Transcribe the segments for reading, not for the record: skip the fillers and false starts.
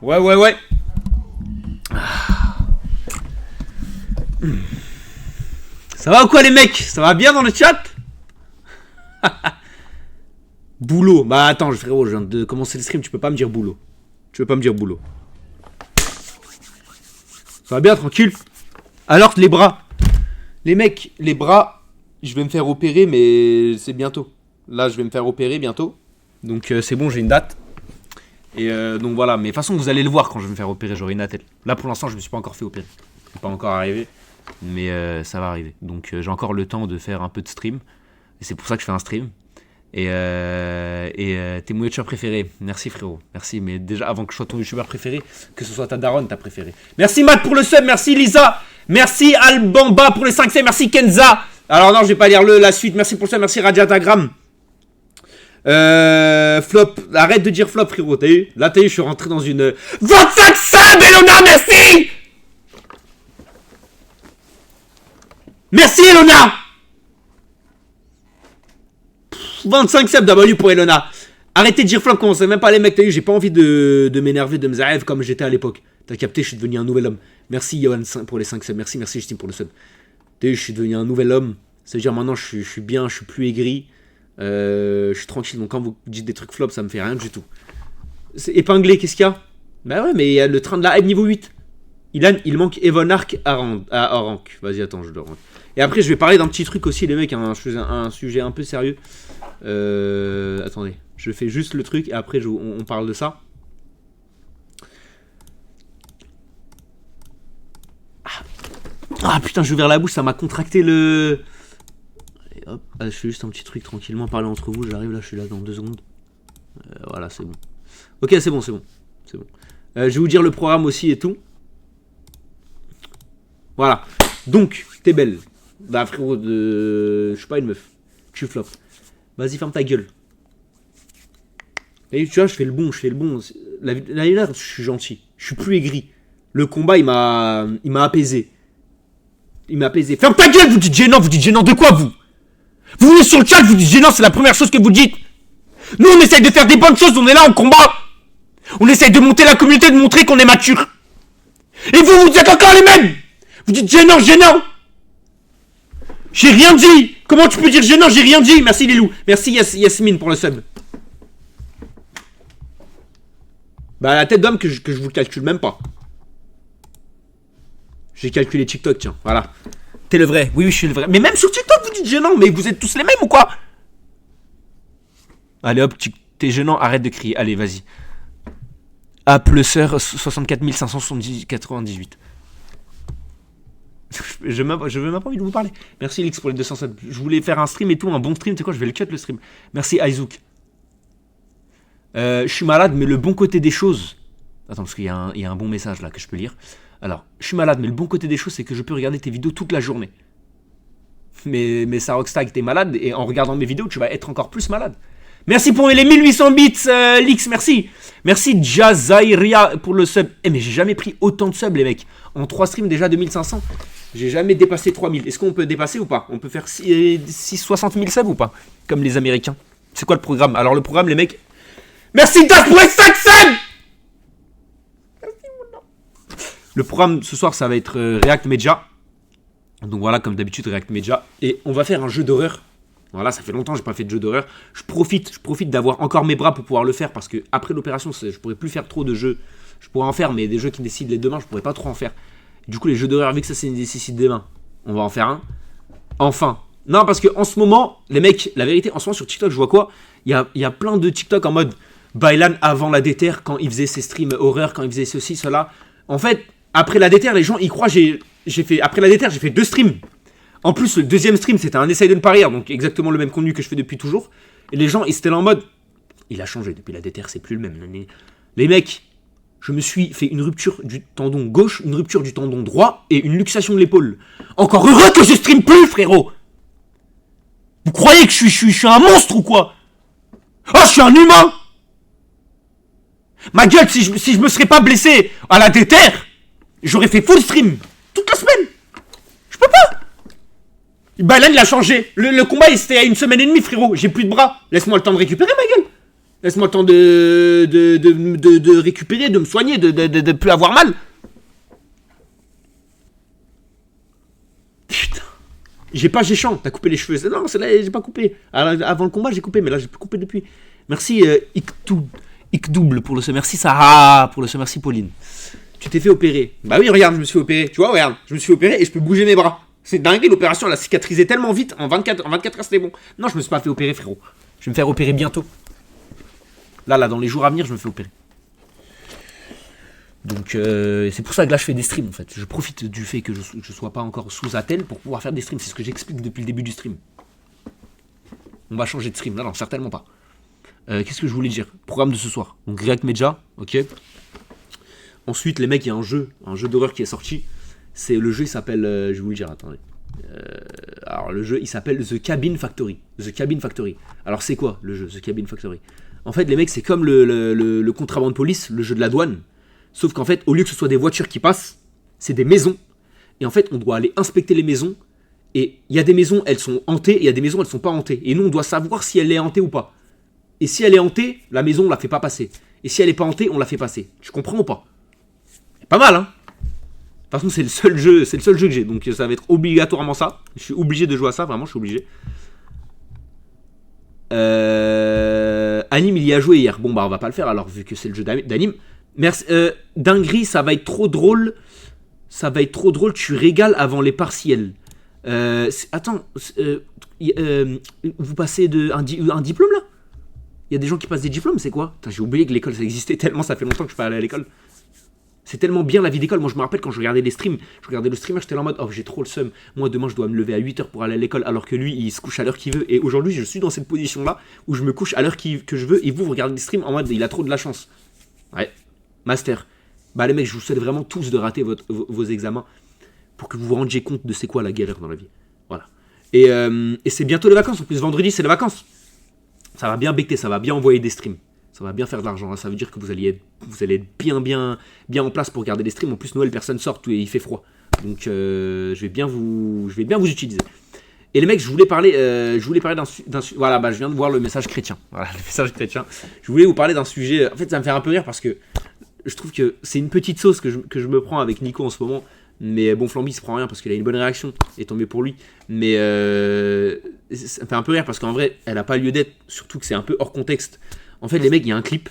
Ouais. Ça va ou quoi les mecs? Ça va bien dans le chat? Boulot. Bah attends frérot, je viens de commencer le stream, tu peux pas me dire boulot. Ça va bien, tranquille? Alors les bras. Les mecs, les bras, je vais me faire opérer mais c'est bientôt. Là je vais me faire opérer bientôt. Donc c'est bon, j'ai une date. Et donc voilà, mais de toute façon vous allez le voir quand je vais me faire opérer, j'aurai une attelle. Là pour l'instant je me suis pas encore fait opérer. C'est pas encore arrivé. Mais ça va arriver. Donc j'ai encore le temps de faire un peu de stream. Et c'est pour ça que je fais un stream. Et tes mon youtubeur préféré. Merci frérot. Merci. Mais déjà avant que je sois ton youtubeur préféré, que ce soit ta daronne ta préférée. Merci Matt pour le sub. Merci Lisa. Merci Albamba pour les 5 C. Merci Kenza. Alors non je vais pas lire la suite. Merci pour le sub. Merci Radiatagram. Flop. Arrête de dire flop frérot. T'as eu? Là t'as eu, je suis rentré dans une 25 subs Elona. Merci. Merci Elona. 25 subs d'abonné pour Elona. Arrêtez de dire flop, commencez même pas les mecs, t'as eu, j'ai pas envie de m'énerver, de me zarev comme j'étais à l'époque. T'as capté, je suis devenu un nouvel homme. Merci Yohan pour les 5 subs, merci Justine pour le sub. T'as eu, je suis devenu un nouvel homme. Ça veut dire maintenant je suis bien, je suis plus aigri. Je suis tranquille, donc quand vous dites des trucs flop, ça me fait rien du tout. C'est épinglé, qu'est-ce qu'il y a? Bah ouais, mais il y a le train de la hype niveau 8. Il manque Evon Arc à Orank. Vas-y, attends, je le rentre. Et après, je vais parler d'un petit truc aussi, les mecs, un sujet un peu sérieux. Attendez, je fais juste le truc et après, on parle de ça. Ah putain, j'ai ouvert la bouche, ça m'a contracté le... Allez, hop, je fais juste un petit truc tranquillement, parler entre vous, j'arrive là, je suis là dans 2 secondes. Voilà, c'est bon. Ok, c'est bon. Je vais vous dire le programme aussi et tout. Voilà. Donc, t'es belle. Bah frérot, je suis pas une meuf. Tu flops. Vas-y, ferme ta gueule. Et tu vois, je fais le bon. Là, je suis gentil. Je suis plus aigri. Le combat, il m'a apaisé. Ferme ta gueule, vous dites gênant de quoi, vous? Vous venez sur le chat, vous dites gênant, c'est la première chose que vous dites. Nous, on essaye de faire des bonnes choses, on est là en combat. On essaye de monter la communauté, de montrer qu'on est mature. Et vous êtes encore les mêmes. Vous dites gênant. J'ai rien dit. Comment tu peux dire gênant? J'ai rien dit. Merci Lilou. Merci Yasmine pour le sub. Bah la tête d'homme que je vous calcule même pas. J'ai calculé TikTok, tiens. Voilà. T'es le vrai. Oui, je suis le vrai. Mais même sur TikTok, vous dites gênant. Mais vous êtes tous les mêmes ou quoi? Allez hop, t'es gênant. Arrête de crier. Allez, vas-y. Appleseur 64 598. Je veux même pas envie de vous parler. Merci Lix pour les 200 subs. Je voulais faire un stream et tout, un bon stream. Tu sais quoi, je vais le cut le stream. Merci Aizouk. Je suis malade, mais le bon côté des choses. Attends, parce qu'il y a un bon message là que je peux lire. Alors, je suis malade, mais le bon côté des choses, c'est que je peux regarder tes vidéos toute la journée. Mais ça Rockstag, t'es malade, et en regardant mes vidéos, tu vas être encore plus malade. Merci pour les 1800 bits, Lix, merci. Merci Jazairia pour le sub. Mais j'ai jamais pris autant de subs, les mecs. En 3 streams, déjà 2500. J'ai jamais dépassé 3000. Est-ce qu'on peut dépasser ou pas? On peut faire 60 000 subs ou pas? Comme les Américains. C'est quoi le programme? Alors, le programme, les mecs. Merci Das pour les 5 subs. Le programme ce soir, ça va être React Media. Donc voilà, comme d'habitude, React Media. Et on va faire un jeu d'horreur. Voilà, ça fait longtemps que j'ai pas fait de jeu d'horreur. Je profite d'avoir encore mes bras pour pouvoir le faire. Parce que après l'opération, je pourrais plus faire trop de jeux. Je pourrais en faire, mais des jeux qui décident les demain, je pourrais pas trop en faire. Du coup, les jeux d'horreur, vu que ça c'est nécessite des mains, on va en faire un. Enfin. Non, parce que en ce moment, les mecs, la vérité, en ce moment sur TikTok, je vois quoi? Il y a plein de TikTok en mode Bailan avant la déterre, quand il faisait ses streams horreur, quand il faisait ceci, cela. En fait, après la déterre, les gens, ils croient après la déterre, j'ai fait 2 streams. En plus, le deuxième stream, c'était un essaye de ne pas rire, donc exactement le même contenu que je fais depuis toujours. Et les gens, ils étaient là en mode, il a changé, depuis la déterre, c'est plus le même. Les mecs, je me suis fait une rupture du tendon gauche, une rupture du tendon droit et une luxation de l'épaule. Encore heureux que je stream plus, frérot. Vous croyez que je suis un monstre ou quoi? Oh, je suis un humain. Ma gueule, si je me serais pas blessé à la déterre, j'aurais fait full stream toute la semaine. Je peux pas. Bah là, il a changé. Le combat, c'était à 1 semaine et demie, frérot. J'ai plus de bras. Laisse-moi le temps de récupérer, ma gueule. Laisse-moi le temps de récupérer, de me soigner, de plus avoir mal. Putain. J'ai champ. T'as coupé les cheveux. Non, c'est là, j'ai pas coupé. Avant le combat, j'ai coupé, mais là, j'ai plus coupé depuis. Merci, Ikdouble pour le seum. Merci, Sarah pour le seum. Merci, Pauline. Tu t'es fait opérer. Bah oui, regarde, je me suis opéré. Tu vois, regarde, je me suis opéré et je peux bouger mes bras. C'est dingue, l'opération, elle a cicatrisé tellement vite. En 24 heures, c'était bon. Non, je me suis pas fait opérer, frérot. Je vais me faire opérer bientôt. Là, dans les jours à venir, je me fais opérer. Donc, c'est pour ça que là, je fais des streams, en fait. Je profite du fait que je sois pas encore sous Athènes pour pouvoir faire des streams. C'est ce que j'explique depuis le début du stream. On va changer de stream. Non, certainement pas. Qu'est-ce que je voulais dire? Programme de ce soir. Donc, React Media, ok. Ensuite, les mecs, il y a un jeu d'horreur qui est sorti. C'est le jeu, il s'appelle, je vais vous le dire, attendez. Alors le jeu, il s'appelle The Cabin Factory. The Cabin Factory. Alors c'est quoi le jeu, The Cabin Factory? En fait, les mecs, c'est comme le contraband de police, le jeu de la douane. Sauf qu'en fait, au lieu que ce soit des voitures qui passent, c'est des maisons. Et en fait, on doit aller inspecter les maisons. Et il y a des maisons, elles sont hantées, et il y a des maisons, elles sont pas hantées. Et nous, on doit savoir si elle est hantée ou pas. Et si elle est hantée, la maison, on la fait pas passer. Et si elle est pas hantée, on la fait passer. Tu comprends ou pas? Pas mal, hein? De toute façon, c'est le seul jeu que j'ai, donc ça va être obligatoirement ça. Je suis obligé de jouer à ça, vraiment, je suis obligé. Anime, il y a joué hier. Bon, bah, on va pas le faire alors, vu que c'est le jeu d'anime. Merci. Dinguerie, ça va être trop drôle. Ça va être trop drôle, tu régales avant les partiels. Attends, vous passez un diplôme là? Il y a des gens qui passent des diplômes, c'est quoi? J'ai oublié que l'école ça existait tellement, ça fait longtemps que je suis pas allé à l'école. C'est tellement bien la vie d'école. Moi, je me rappelle quand je regardais les streams, je regardais le streamer, j'étais là en mode, oh, j'ai trop le seum. Moi, demain, je dois me lever à 8h pour aller à l'école, alors que lui, il se couche à l'heure qu'il veut. Et aujourd'hui, je suis dans cette position-là où je me couche à l'heure que je veux. Et vous regardez les streams en mode, il a trop de la chance. Ouais. Master. Bah, les mecs, je vous souhaite vraiment tous de rater vos examens pour que vous vous rendiez compte de c'est quoi la galère dans la vie. Voilà. Et c'est bientôt les vacances. En plus, vendredi, c'est les vacances. Ça va bien becter, ça va bien envoyer des streams. Ça va bien faire de l'argent, hein. Ça veut dire que vous allez être bien en place pour regarder les streams. En plus, Noël, personne sort et il fait froid. Donc, je vais bien vous utiliser. Et les mecs, je voulais parler d'un sujet. Voilà, bah, je viens de voir le message chrétien. Voilà, le message chrétien. Je voulais vous parler d'un sujet. En fait, ça me fait un peu rire parce que je trouve que c'est une petite sauce que je me prends avec Nico en ce moment. Mais bon, Flamby, il se prend rien parce qu'il a une bonne réaction. Et tant mieux pour lui. Mais ça me fait un peu rire parce qu'en vrai, elle n'a pas lieu d'être. Surtout que c'est un peu hors contexte. En fait, les mecs, il y a un clip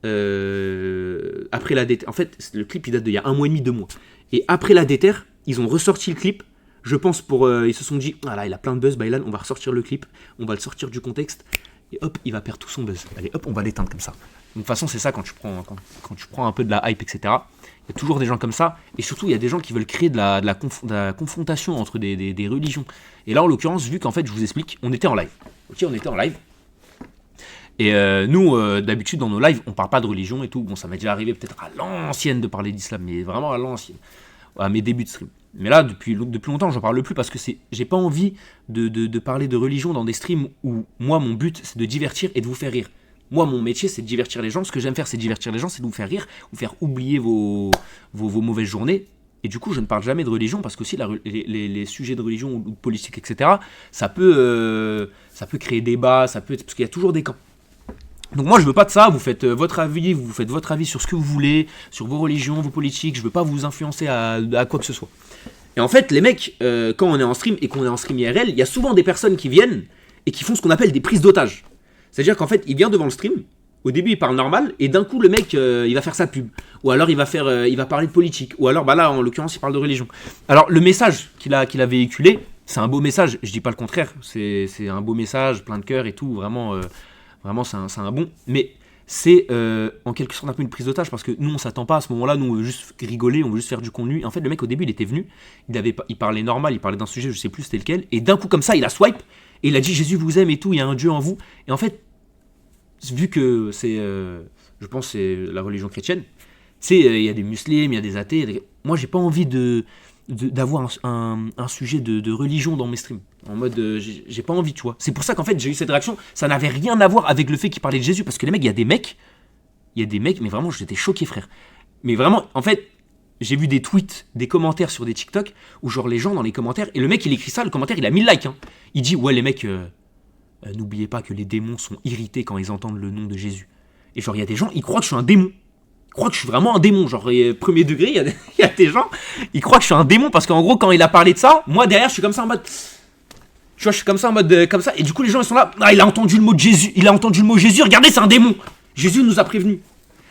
après la déterre. En fait, le clip, il date d'il y a 1 mois et demi, 2 mois. Et après la déterre, ils ont ressorti le clip. Je pense ils se sont dit, ah là, il a plein de buzz, Baylan, on va ressortir le clip. On va le sortir du contexte. Et hop, il va perdre tout son buzz. Allez, hop, on va l'éteindre comme ça. Donc, de toute façon, c'est ça quand tu prends un peu de la hype, etc. Il y a toujours des gens comme ça. Et surtout, il y a des gens qui veulent créer de la confrontation entre des religions. Et là, en l'occurrence, vu qu'en fait, je vous explique, on était en live. Ok, on était en live. Et nous, d'habitude, dans nos lives, on parle pas de religion et tout. Bon, ça m'est déjà arrivé peut-être à l'ancienne de parler d'islam, mais vraiment à l'ancienne, à mes débuts de stream. Mais là, depuis longtemps, j'en parle plus parce que j'ai pas envie de parler de religion dans des streams où moi, mon but, c'est de divertir et de vous faire rire. Moi, mon métier, c'est de divertir les gens. Ce que j'aime faire, c'est divertir les gens, c'est de vous faire rire, vous faire oublier vos mauvaises journées. Et du coup, je ne parle jamais de religion parce que aussi les sujets de religion ou de politique, etc., ça peut créer débat, parce qu'il y a toujours des camps. Donc moi je veux pas de ça, vous faites votre avis sur ce que vous voulez, sur vos religions, vos politiques, je veux pas vous influencer à quoi que ce soit. Et en fait les mecs, quand on est en stream et qu'on est en stream IRL, il y a souvent des personnes qui viennent et qui font ce qu'on appelle des prises d'otages. C'est-à-dire qu'en fait il vient devant le stream, au début il parle normal et d'un coup le mec il va faire sa pub, ou alors il va parler de politique, ou alors bah là en l'occurrence il parle de religion. Alors le message qu'il a véhiculé, c'est un beau message, je dis pas le contraire, c'est un beau message, plein de cœur et tout, vraiment... Vraiment, c'est un bon. Mais c'est en quelque sorte un peu une prise d'otage parce que nous, on s'attend pas à ce moment-là. Nous, on veut juste rigoler, on veut juste faire du contenu. En fait, le mec, au début, il était venu. Il parlait normal, il parlait d'un sujet, je sais plus c'était lequel. Et d'un coup, comme ça, il a swipe et il a dit Jésus vous aime et tout, il y a un Dieu en vous. Et en fait, vu que c'est. Je pense c'est la religion chrétienne, il y a des musulmans, il y a des athées. Moi, j'ai pas envie d'avoir un sujet de religion dans mes streams. En mode, j'ai pas envie, tu vois. C'est pour ça qu'en fait, j'ai eu cette réaction. Ça n'avait rien à voir avec le fait qu'il parlait de Jésus. Parce que les mecs, il y a des mecs, mais vraiment, j'étais choqué, frère. Mais vraiment, en fait, j'ai vu des tweets, des commentaires sur des TikTok, où genre les gens dans les commentaires, et le mec, il écrit ça, le commentaire, il a 1000 likes. Hein. Il dit, ouais, les mecs, n'oubliez pas que les démons sont irrités quand ils entendent le nom de Jésus. Et genre, il y a des gens, ils croient que je suis un démon. Ils croient que je suis vraiment un démon. Genre, premier degré, il y a des gens, ils croient que je suis un démon parce qu'en gros, quand il a parlé de ça, moi derrière, je suis comme ça en mode. Tu vois, je suis comme ça en mode comme ça. Et du coup, les gens, ils sont là. Ah, il a entendu le mot de Jésus. Il a entendu le mot Jésus. Regardez, c'est un démon. Jésus nous a prévenus.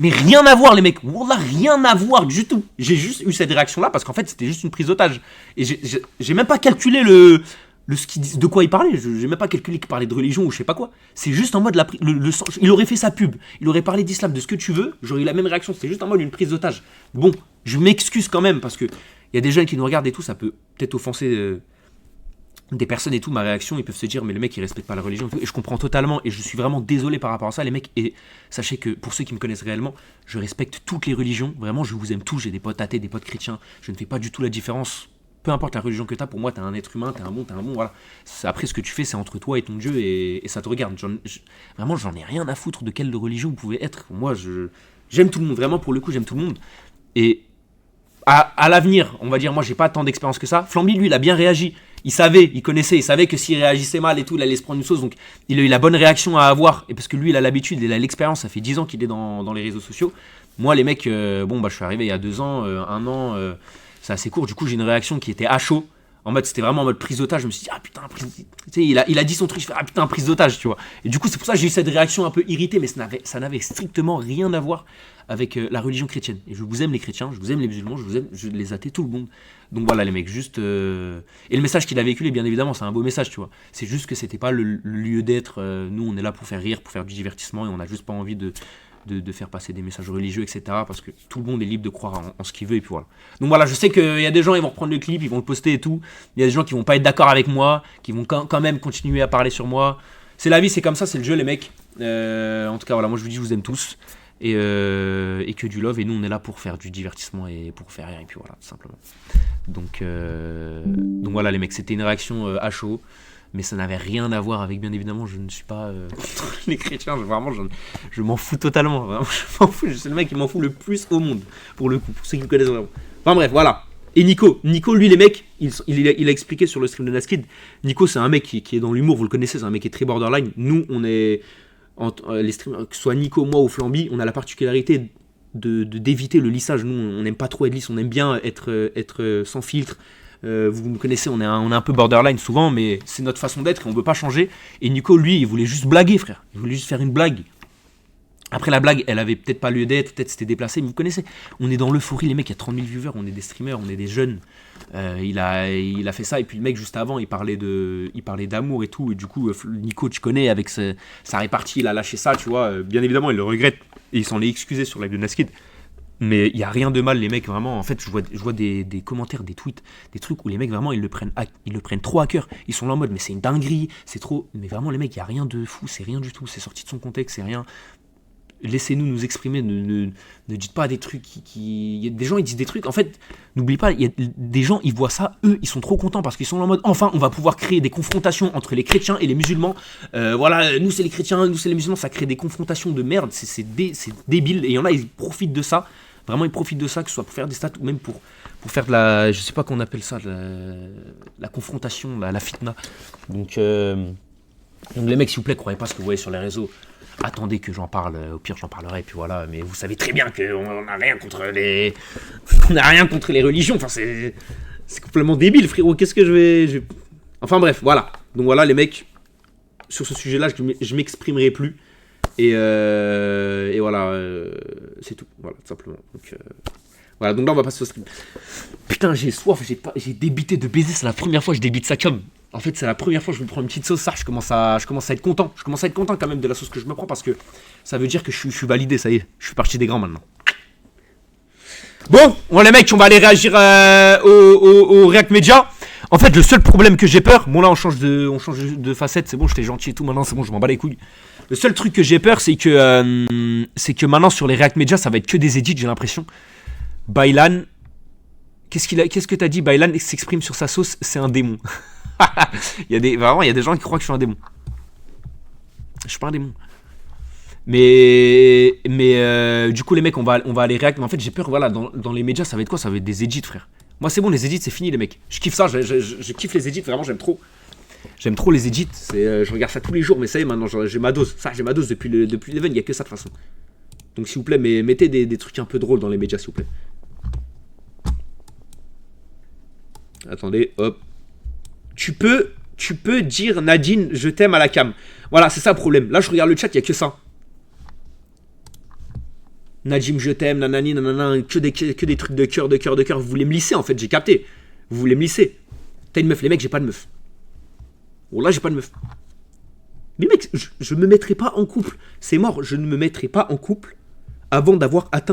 Mais rien à voir, les mecs. Wallah, rien à voir du tout. J'ai juste eu cette réaction-là parce qu'en fait, c'était juste une prise d'otage. Et j'ai même pas calculé de quoi il parlait. J'ai même pas calculé qu'il parlait de religion ou je sais pas quoi. C'est juste en mode il aurait fait sa pub. Il aurait parlé d'islam, de ce que tu veux. J'aurais eu la même réaction. C'était juste en mode une prise d'otage. Bon, je m'excuse quand même parce que il y a des jeunes qui nous regardent et tout. Ça peut peut-être offenser des personnes et tout. Ma réaction, ils peuvent se dire mais le mec il respecte pas la religion et tout. Et je comprends totalement et je suis vraiment désolé par rapport à ça, les mecs. Et sachez que pour ceux qui me connaissent réellement, je respecte toutes les religions. Vraiment, je vous aime tous. J'ai des potes athées, des potes chrétiens. Je ne fais pas du tout la différence. Peu importe la religion que tu as, pour moi, tu es un être humain, tu es un bon, voilà. Après, ce que tu fais, c'est entre toi et ton Dieu, et ça te regarde. Vraiment, j'en ai rien à foutre de quelle religion vous pouvez être. Moi, j'aime tout le monde, vraiment, pour le coup, j'aime tout le monde. Et à l'avenir, on va dire, moi, j'ai pas tant d'expérience que ça. Flamby, lui, il a bien réagi. Il savait que s'il réagissait mal et tout, il allait se prendre une sauce. Donc, il a eu la bonne réaction à avoir, et parce que lui, il a l'habitude, il a l'expérience, ça fait 10 ans qu'il est dans les réseaux sociaux. Moi, les mecs, je suis arrivé il y a 2 ans, 1 an... c'est assez court, du coup j'ai une réaction qui était à chaud. En mode, c'était vraiment en mode prise d'otage. Je me suis dit, ah putain, tu sais, il a dit son truc, je fais, ah putain, prise d'otage, tu vois. Et du coup, c'est pour ça que j'ai eu cette réaction un peu irritée, mais ça n'avait strictement rien à voir avec la religion chrétienne. Et je vous aime les chrétiens, je vous aime les musulmans, je les athées, tout le monde. Donc voilà, les mecs, juste. Et le message qu'il a véhiculé, bien évidemment, c'est un beau message, tu vois. C'est juste que c'était pas le lieu d'être. Nous, on est là pour faire rire, pour faire du divertissement, et on n'a juste pas envie de faire passer des messages religieux, etc. Parce que tout le monde est libre de croire en ce qu'il veut, et puis voilà. Donc voilà, je sais qu'il y a des gens, ils vont reprendre le clip, ils vont le poster et tout. Il y a des gens qui vont pas être d'accord avec moi, qui vont quand même continuer à parler sur moi. C'est la vie, c'est comme ça, c'est le jeu, les mecs. En tout cas, voilà, moi je vous dis, je vous aime tous. Et que du love, et nous on est là pour faire du divertissement et pour faire rire, et puis voilà, tout simplement. Donc voilà, les mecs, c'était une réaction à chaud. Mais ça n'avait rien à voir avec, bien évidemment, je ne suis pas les chrétiens, je m'en fous totalement, vraiment, je m'en fous, c'est le mec qui m'en fout le plus au monde, pour le coup, pour ceux qui me connaissent vraiment. Enfin bref, voilà. Et Nico, lui, les mecs, il a expliqué sur le stream de Naskid, Nico, c'est un mec qui est dans l'humour, vous le connaissez, c'est un mec qui est très borderline. Nous, on est, les streamers, que ce soit Nico, moi ou Flamby, on a la particularité d'éviter le lissage. Nous, on n'aime pas trop être lisse, on aime bien être sans filtre. Vous me connaissez, on est un peu borderline souvent, mais c'est notre façon d'être et on ne peut pas changer. Et Nico, lui, il voulait juste blaguer, frère. Il voulait juste faire une blague. Après, la blague, elle avait peut-être pas lieu d'être, peut-être c'était déplacé, mais vous connaissez. On est dans l'euphorie, les mecs, il y a 30 000 viewers, on est des streamers, on est des jeunes. Il a fait ça, et puis le mec, juste avant, il parlait d'amour et tout. Et du coup, Nico, tu connais, avec sa répartie, il a lâché ça, tu vois. Bien évidemment, il le regrette et il s'en est excusé sur live de Naskid. Mais il n'y a rien de mal, les mecs, vraiment. En fait, je vois des commentaires, des tweets, des trucs où les mecs, vraiment, ils le prennent trop à cœur. Ils sont là en mode, mais c'est une dinguerie, c'est trop. Mais vraiment, les mecs, il n'y a rien de fou, c'est rien du tout. C'est sorti de son contexte, c'est rien. Laissez-nous nous exprimer, ne dites pas des trucs il y a des gens, ils disent des trucs. En fait, n'oublie pas, il y a des gens, ils voient ça, eux, ils sont trop contents parce qu'ils sont là en mode, enfin, on va pouvoir créer des confrontations entre les chrétiens et les musulmans. Voilà, nous, c'est les chrétiens, nous, c'est les musulmans, ça crée des confrontations de merde, c'est débile. Et il y en a, ils profitent de ça. Vraiment, ils profitent de ça, que ce soit pour faire des stats ou même pour faire de la... Je sais pas qu'on appelle ça, la confrontation, la fitna. Donc, les mecs, s'il vous plaît, croyez pas ce que vous voyez sur les réseaux. Attendez que j'en parle, au pire j'en parlerai, puis voilà. Mais vous savez très bien qu'on n'a rien contre les... On n'a rien contre les religions, enfin c'est complètement débile, frérot. Qu'est-ce que je vais... Enfin bref, voilà. Donc voilà, les mecs, sur ce sujet-là, je m'exprimerai plus. Et voilà, c'est tout, voilà, tout simplement. Donc, voilà, donc là on va passer au stream. Putain, j'ai soif, j'ai débité de baiser, c'est la première fois que je débite ça comme. En fait, c'est la première fois que je me prends une petite sauce, ça, je commence à être content. Je commence à être content quand même de la sauce que je me prends parce que ça veut dire que je suis validé, ça y est, je suis parti des grands maintenant. Bon, les mecs, on va aller réagir au React Media. En fait, le seul problème que j'ai peur, bon là on change de facette, c'est bon, j'étais gentil et tout, maintenant c'est bon, je m'en bats les couilles. Le seul truc que j'ai peur, c'est que maintenant sur les React Media, ça va être que des edits, j'ai l'impression. Baylan, qu'est-ce que t'as dit? Baylan s'exprime sur sa sauce, c'est un démon. Vraiment, il y a des gens qui croient que je suis un démon. Je suis pas un démon. Mais du coup les mecs, on va aller React. Mais en fait j'ai peur, voilà, dans les médias ça va être quoi? Ça va être des edits, frère. Moi c'est bon, les edits c'est fini, les mecs. Je kiffe ça, je kiffe les edits, vraiment j'aime trop. J'aime trop les edits. Je regarde ça tous les jours, mais ça y est, maintenant, j'ai ma dose. Ça, j'ai ma dose depuis l'event, il n'y a que ça de toute façon. Donc, s'il vous plaît, mettez des trucs un peu drôles dans les médias, s'il vous plaît. Attendez, hop. Tu peux dire Nadine, je t'aime à la cam. Voilà, c'est ça le problème. Là, je regarde le chat, il n'y a que ça. Najim, je t'aime, nanani, nanana, que des trucs de cœur, de cœur, de cœur. Vous voulez me lisser, en fait, j'ai capté. Vous voulez me lisser. T'as une meuf, les mecs, j'ai pas de meuf. Bon, là, j'ai pas de meuf. Mais mec, je me mettrai pas en couple. C'est mort, je ne me mettrai pas en couple avant d'avoir atteint